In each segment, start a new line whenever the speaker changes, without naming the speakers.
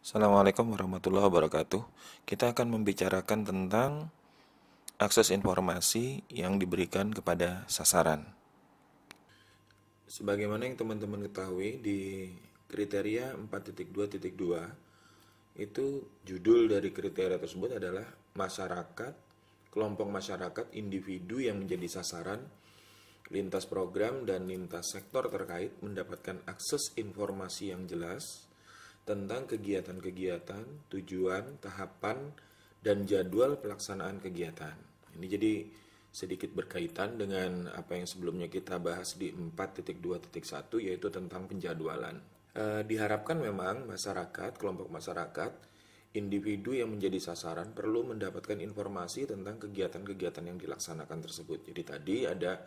Assalamualaikum warahmatullahi wabarakatuh. Kita akan membicarakan tentang akses informasi yang diberikan kepada sasaran. Sebagaimana yang teman-teman ketahui di kriteria 4.2.2 itu judul dari kriteria tersebut adalah masyarakat, kelompok masyarakat, individu yang menjadi sasaran, lintas program dan lintas sektor terkait mendapatkan akses informasi yang jelas tentang kegiatan-kegiatan, tujuan, tahapan, dan jadwal pelaksanaan kegiatan. Ini jadi sedikit berkaitan dengan apa yang sebelumnya kita bahas di 4.2.1 yaitu tentang penjadwalan. Diharapkan memang masyarakat, kelompok masyarakat, individu yang menjadi sasaran perlu mendapatkan informasi tentang kegiatan-kegiatan yang dilaksanakan tersebut. Jadi tadi ada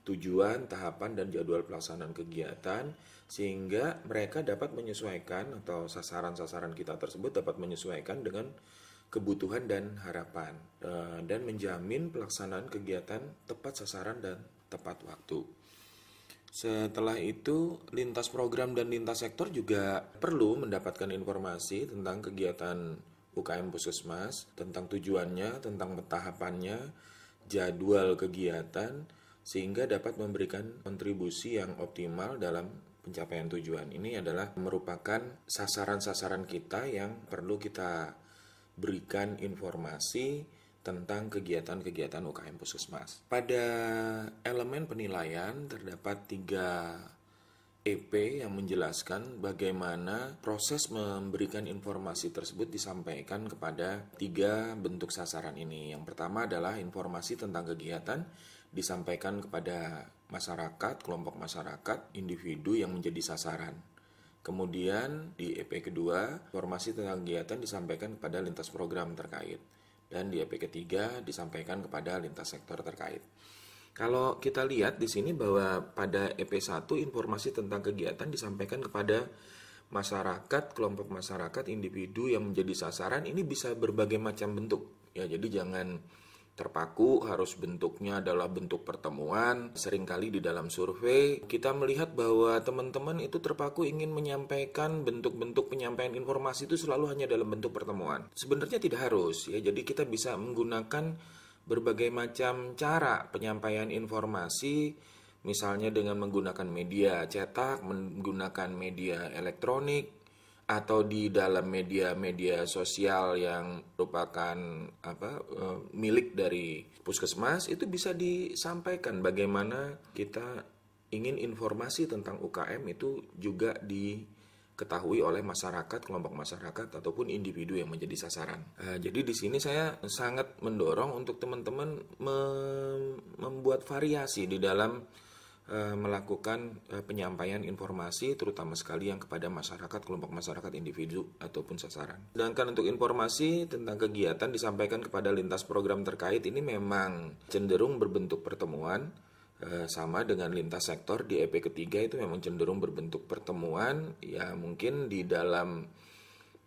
tujuan, tahapan, dan jadwal pelaksanaan kegiatan sehingga mereka dapat menyesuaikan atau sasaran-sasaran kita tersebut dapat menyesuaikan dengan kebutuhan dan harapan dan menjamin pelaksanaan kegiatan tepat sasaran dan tepat waktu. Setelah itu, lintas program dan lintas sektor juga perlu mendapatkan informasi tentang kegiatan UKM Puskesmas, tentang tujuannya, tentang tahapannya, jadwal kegiatan, sehingga dapat memberikan kontribusi yang optimal dalam pencapaian tujuan. Ini adalah merupakan sasaran-sasaran kita yang perlu kita berikan informasi tentang kegiatan-kegiatan UKM Puskesmas. Pada elemen penilaian terdapat 3 EP yang menjelaskan bagaimana proses memberikan informasi tersebut disampaikan kepada 3 bentuk sasaran ini. Yang pertama adalah informasi tentang kegiatan disampaikan kepada masyarakat, kelompok masyarakat, individu yang menjadi sasaran. Kemudian di EP kedua, informasi tentang kegiatan disampaikan kepada lintas program terkait. Dan di EP ketiga disampaikan kepada lintas sektor terkait. Kalau kita lihat di sini bahwa pada EP 1 informasi tentang kegiatan disampaikan kepada masyarakat, kelompok masyarakat, individu yang menjadi sasaran ini bisa berbagai macam bentuk. Ya, jadi jangan terpaku harus bentuknya adalah bentuk pertemuan. Seringkali di dalam survei kita melihat bahwa teman-teman itu terpaku ingin menyampaikan bentuk-bentuk penyampaian informasi itu selalu hanya dalam bentuk pertemuan. Sebenarnya tidak harus ya. Jadi kita bisa menggunakan berbagai macam cara penyampaian informasi, misalnya dengan menggunakan media cetak, menggunakan media elektronik, atau di dalam media-media sosial yang merupakan milik dari Puskesmas. Itu bisa disampaikan bagaimana kita ingin informasi tentang UKM itu juga diketahui oleh masyarakat, kelompok masyarakat ataupun individu yang menjadi sasaran. Jadi di sini saya sangat mendorong untuk teman-teman membuat variasi di dalam melakukan penyampaian informasi terutama sekali yang kepada masyarakat, kelompok masyarakat, individu ataupun sasaran. Sedangkan untuk informasi tentang kegiatan disampaikan kepada lintas program terkait ini memang cenderung berbentuk pertemuan, sama dengan lintas sektor di EP ketiga itu memang cenderung berbentuk pertemuan. Ya mungkin di dalam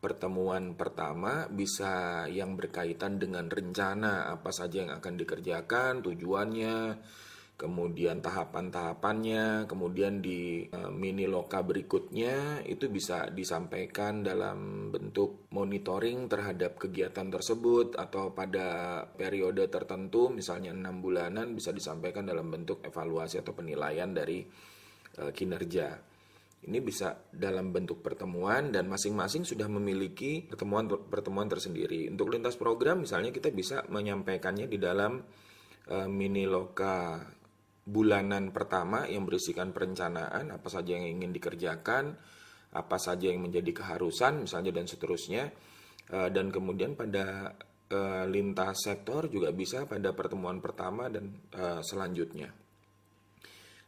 pertemuan pertama bisa yang berkaitan dengan rencana apa saja yang akan dikerjakan, tujuannya, kemudian tahapan-tahapannya, kemudian di mini loka berikutnya itu bisa disampaikan dalam bentuk monitoring terhadap kegiatan tersebut, atau pada periode tertentu misalnya 6 bulanan bisa disampaikan dalam bentuk evaluasi atau penilaian dari kinerja. Ini bisa dalam bentuk pertemuan dan masing-masing sudah memiliki pertemuan tersendiri. Untuk lintas program misalnya kita bisa menyampaikannya di dalam mini loka bulanan pertama yang berisikan perencanaan apa saja yang ingin dikerjakan, apa saja yang menjadi keharusan misalnya dan seterusnya. Dan kemudian pada lintas sektor juga bisa pada pertemuan pertama dan selanjutnya.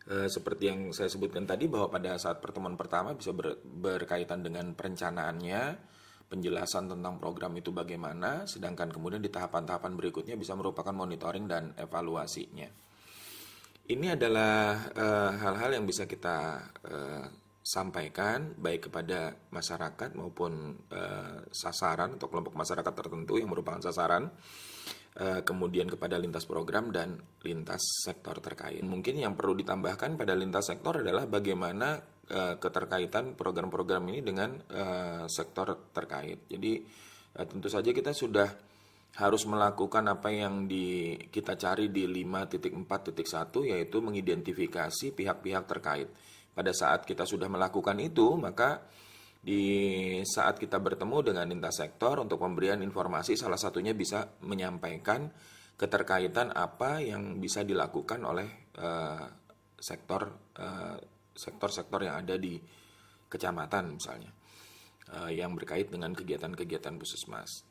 Seperti yang saya sebutkan tadi bahwa pada saat pertemuan pertama bisa berkaitan dengan perencanaannya, penjelasan tentang program itu bagaimana, sedangkan kemudian di tahapan-tahapan berikutnya bisa merupakan monitoring dan evaluasinya. Ini adalah hal-hal yang bisa kita sampaikan baik kepada masyarakat maupun sasaran atau kelompok masyarakat tertentu yang merupakan sasaran, kemudian kepada lintas program dan lintas sektor terkait. Mungkin yang perlu ditambahkan pada lintas sektor adalah bagaimana keterkaitan program-program ini dengan sektor terkait. Jadi tentu saja kita sudah harus melakukan apa yang kita cari di 5.4.1, yaitu mengidentifikasi pihak-pihak terkait. Pada saat kita sudah melakukan itu, maka di saat kita bertemu dengan lintas sektor untuk pemberian informasi, salah satunya bisa menyampaikan keterkaitan apa yang bisa dilakukan oleh sektor-sektor yang ada di kecamatan misalnya, yang berkait dengan kegiatan-kegiatan Puskesmas.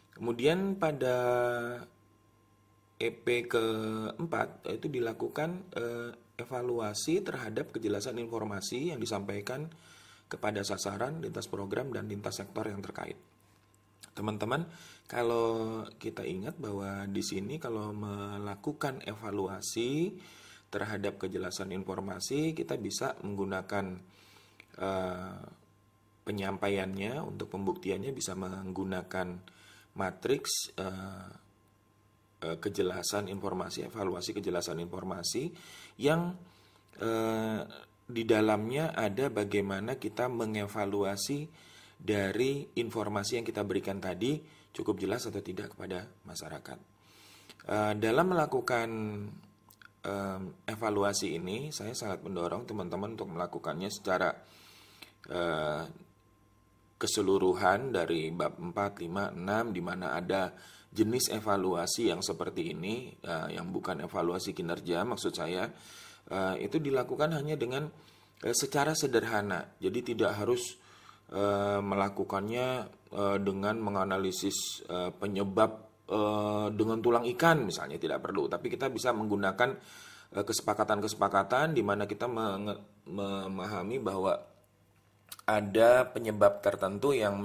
Kemudian pada EP keempat itu dilakukan evaluasi terhadap kejelasan informasi yang disampaikan kepada sasaran, lintas program, dan lintas sektor yang terkait. Teman-teman, kalau kita ingat bahwa di sini kalau melakukan evaluasi terhadap kejelasan informasi, kita bisa menggunakan penyampaiannya untuk pembuktiannya bisa menggunakan matriks kejelasan informasi, evaluasi kejelasan informasi yang di dalamnya ada bagaimana kita mengevaluasi dari informasi yang kita berikan tadi cukup jelas atau tidak kepada masyarakat. Dalam melakukan evaluasi ini, saya sangat mendorong teman-teman untuk melakukannya secara keseluruhan dari bab 4, 5, 6, di mana ada jenis evaluasi yang seperti ini, yang bukan evaluasi kinerja maksud saya, itu dilakukan hanya dengan secara sederhana. Jadi tidak harus melakukannya dengan menganalisis penyebab dengan tulang ikan misalnya, tidak perlu. Tapi kita bisa menggunakan kesepakatan-kesepakatan di mana kita memahami bahwa ada penyebab tertentu yang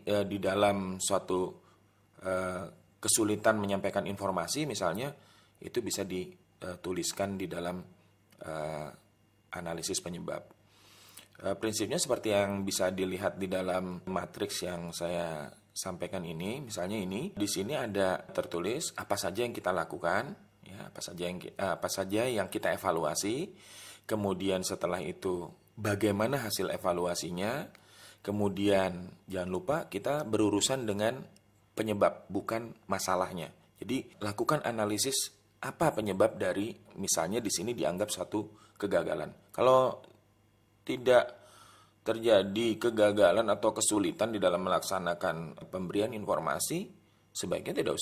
di dalam suatu kesulitan menyampaikan informasi misalnya, itu bisa dituliskan di dalam analisis penyebab. Prinsipnya seperti yang bisa dilihat di dalam matriks yang saya sampaikan ini. Misalnya ini, di sini ada tertulis apa saja yang kita lakukan, ya, apa saja yang kita evaluasi. Kemudian setelah itu bagaimana hasil evaluasinya. Kemudian jangan lupa kita berurusan dengan penyebab, bukan masalahnya. Jadi lakukan analisis apa penyebab dari, misalnya di sini dianggap satu kegagalan. Kalau tidak terjadi kegagalan atau kesulitan di dalam melaksanakan pemberian informasi, sebaiknya tidak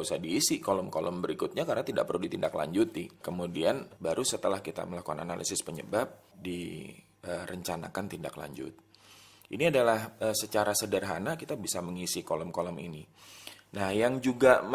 usah diisi kolom-kolom berikutnya karena tidak perlu ditindaklanjuti. Kemudian baru setelah kita melakukan analisis penyebab, direncanakan tindak lanjut. Ini adalah secara sederhana kita bisa mengisi kolom-kolom ini. Nah, yang juga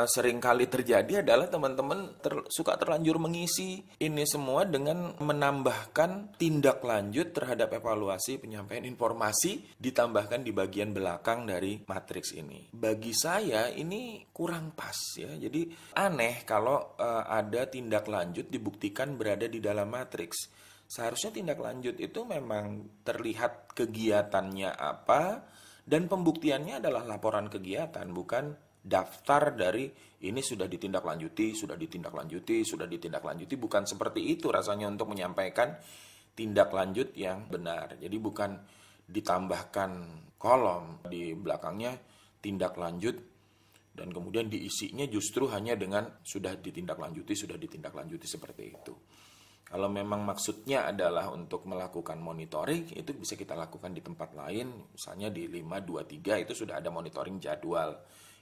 seringkali terjadi adalah teman-teman suka terlanjur mengisi ini semua dengan menambahkan tindak lanjut terhadap evaluasi penyampaian informasi, ditambahkan di bagian belakang dari matriks ini. Bagi saya ini kurang pas ya. Jadi aneh kalau ada tindak lanjut dibuktikan berada di dalam matriks. Seharusnya tindak lanjut itu memang terlihat kegiatannya apa, dan pembuktiannya adalah laporan kegiatan, bukan daftar dari ini sudah ditindaklanjuti, bukan seperti itu rasanya untuk menyampaikan tindak lanjut yang benar. Jadi bukan ditambahkan kolom di belakangnya tindak lanjut dan kemudian diisinya justru hanya dengan sudah ditindaklanjuti seperti itu. Kalau memang maksudnya adalah untuk melakukan monitoring, itu bisa kita lakukan di tempat lain, misalnya di 523 itu sudah ada monitoring jadwal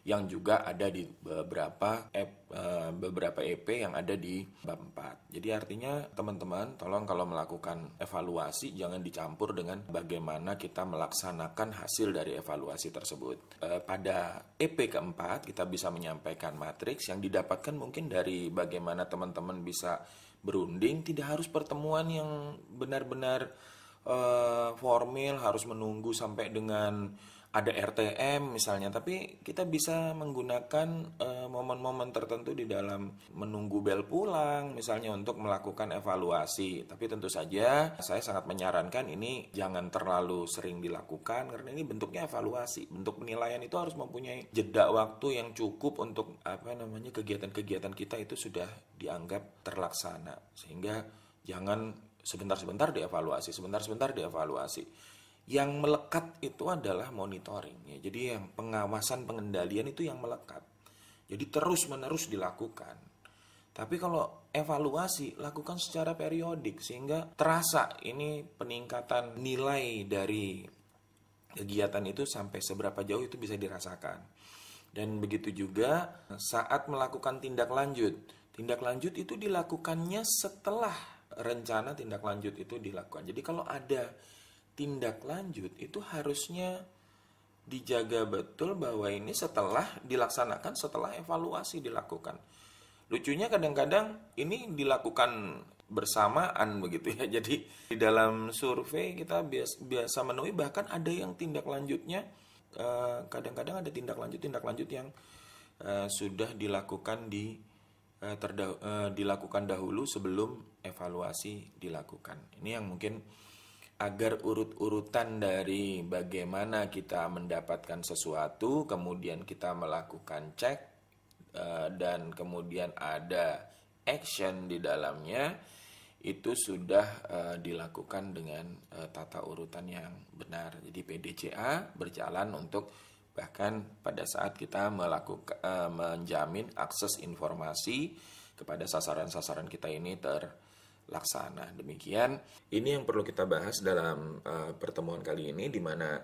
yang juga ada di beberapa EP yang ada di bab 4. Jadi artinya teman-teman tolong kalau melakukan evaluasi jangan dicampur dengan bagaimana kita melaksanakan hasil dari evaluasi tersebut. Pada EP keempat kita bisa menyampaikan matriks yang didapatkan mungkin dari bagaimana teman-teman bisa berunding, tidak harus pertemuan yang benar-benar formal, harus menunggu sampai dengan ada RTM misalnya, tapi kita bisa menggunakan momen-momen tertentu di dalam menunggu bel pulang misalnya untuk melakukan evaluasi. Tapi tentu saja saya sangat menyarankan ini jangan terlalu sering dilakukan karena ini bentuknya evaluasi. Bentuk penilaian itu harus mempunyai jeda waktu yang cukup untuk kegiatan-kegiatan kita itu sudah dianggap terlaksana, sehingga Jangan sebentar-sebentar dievaluasi, sebentar-sebentar dievaluasi. Yang melekat itu adalah monitoring ya. Jadi yang pengawasan pengendalian itu yang melekat. Jadi terus-menerus dilakukan. Tapi kalau evaluasi lakukan secara periodik sehingga terasa ini peningkatan nilai dari kegiatan itu sampai seberapa jauh itu bisa dirasakan. Dan begitu juga saat melakukan tindak lanjut. Tindak lanjut itu dilakukannya setelah rencana tindak lanjut itu dilakukan. Jadi kalau ada tindak lanjut itu harusnya dijaga betul bahwa ini setelah dilaksanakan, setelah evaluasi dilakukan. Lucunya kadang-kadang ini dilakukan bersamaan begitu ya. Jadi di dalam survei kita biasa menemui bahkan ada yang tindak lanjutnya kadang-kadang ada tindak lanjut yang sudah dilakukan dilakukan dahulu sebelum evaluasi dilakukan. Ini yang mungkin agar urut-urutan dari bagaimana kita mendapatkan sesuatu, kemudian kita melakukan cek, dan kemudian ada action di dalamnya, itu sudah dilakukan dengan tata urutan yang benar. Jadi PDCA berjalan untuk bahkan pada saat kita melakukan menjamin akses informasi kepada sasaran-sasaran kita ini terlaksana. Demikian, ini yang perlu kita bahas dalam pertemuan kali ini, di mana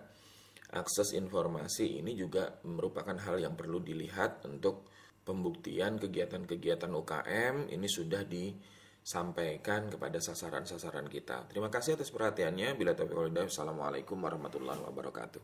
akses informasi ini juga merupakan hal yang perlu dilihat untuk pembuktian kegiatan-kegiatan UKM ini sudah disampaikan kepada sasaran-sasaran kita. Terima kasih atas perhatiannya. Bila taufiq wal hidayah. Assalamualaikum warahmatullahi wabarakatuh.